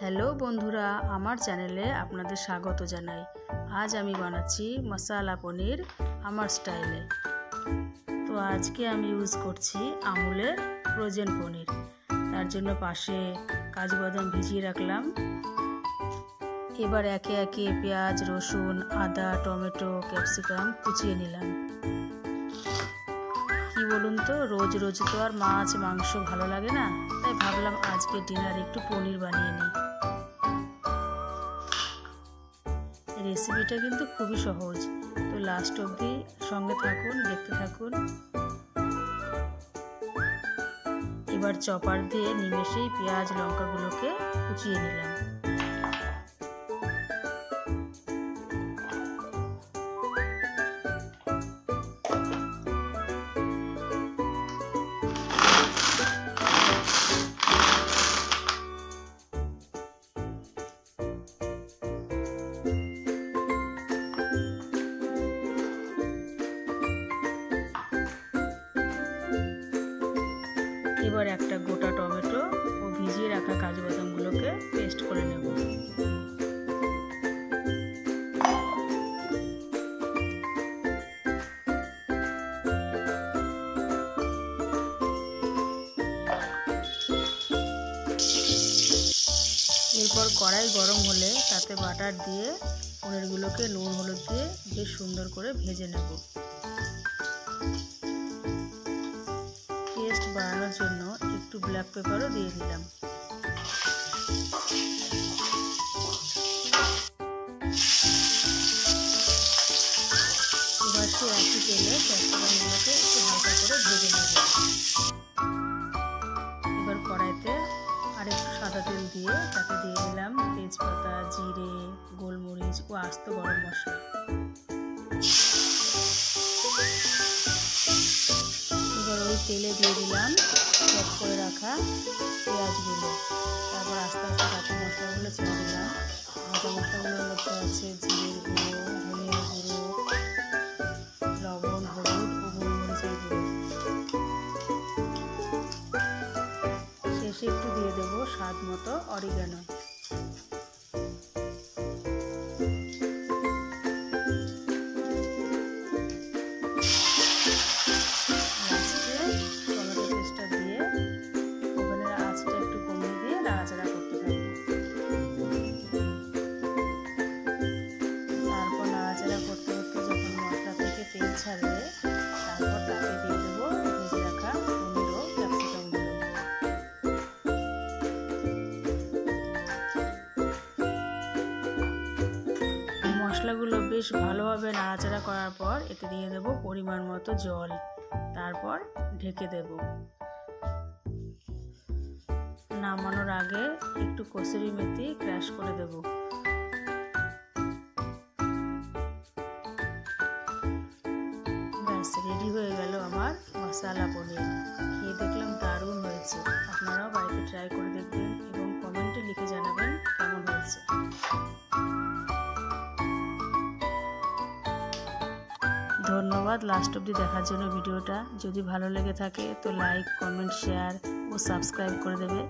Hello বন্ধুরা, আমার চ্যানেলে আপনাদের স্বাগত জানাই। আজ আমি বানাচ্ছি মশালা পনির আমার স্টাইলে। তো আজকে আমি ইউজ করছি আমুলের ফ্রোজেন পনির। তার জন্য পাশে কাজু বাদাম ভিজিয়ে রাখলাম। এবার একে একে পেঁয়াজ, রসুন, আদা, টমেটো, ক্যাপসিকাম কুচিয়ে নিলাম। কি বলুন তো, রোজ রোজ তো আর মাছ মাংস ভালো লাগে না, তাই ভাবলাম আজকে ডিনারে একটু পনির বানিয়ে নিই। রেসিপিটা কিন্তু খুবই সহজ, তো লাস্ট অবধি সঙ্গে থাকুন, দেখতে থাকুন। এবার চপার দিয়ে নিমেষেই পেঁয়াজ লঙ্কাগুলোকে কুচিয়ে নিলাম। এবার একটা গোটা টমেটো ও ভিজিয়ে রাখা কাজু বাদামগুলোকে পেস্ট করে নেব। এরপর কড়াই গরম হলে তাতে বাটার দিয়ে পনিরগুলোকে নুন হলুদ দিয়ে বেশ সুন্দর করে ভেজে নেব। টেস্ট বাড়ানোর জন্য একটু ব্ল্যাক পেপারও দিয়ে দিলাম। এবার সে একই তেলে ক্যাপসিকামগুলোকে একটু হালকা করে ভেজে নেব। এবার কড়াইতে আর একটু সাদা তেল দিয়ে তাতে দিয়ে দিলাম তেজপাতা, জিরে, গোলমরিচ ও আস্ত গরম মশলা। এবার ওই তেলে দিয়ে দিলাম চপ করে রাখা পেঁয়াজগুলো। তারপর আস্তে আস্তে বাকি মশলাগুলো ছেড়ে দিলাম। ভাজা মশলাগুলোর মধ্যে আছে জিরের গুঁড়ো, ধনিয়া গুঁড়ো, লবণ, হলুদ ও গোলমরিচের গুঁড়ো। শেষে একটু দিয়ে দেবো স্বাদ মতো অরিগানো। ছাড়বে তারপর তাতে দিয়ে দেবো ভেজে রাখা পনির ও ক্যাপসিকামগুলো। মশলাগুলো বেশ ভালোভাবে নাড়াচাড়া করার পর এতে দিয়ে দেবো পরিমাণ মতো জল। তারপর ঢেকে দেব। নামানোর আগে একটু কসুরি মেথি ক্রাশ করে দেব। রেডি হয়ে গেল আমার মশালা পনির। খেয়ে দেখলাম দারুণ হয়েছে। আপনারাও বাড়িতে ট্রাই করে দেখবেন এবং কমেন্টে লিখে জানাবেন কেমন হয়েছে। ধন্যবাদ লাস্ট অবধি দেখার জন্য ভিডিওটা। যদি ভালো লেগে থাকে তো লাইক, কমেন্ট, শেয়ার ও সাবস্ক্রাইব করে দেবে।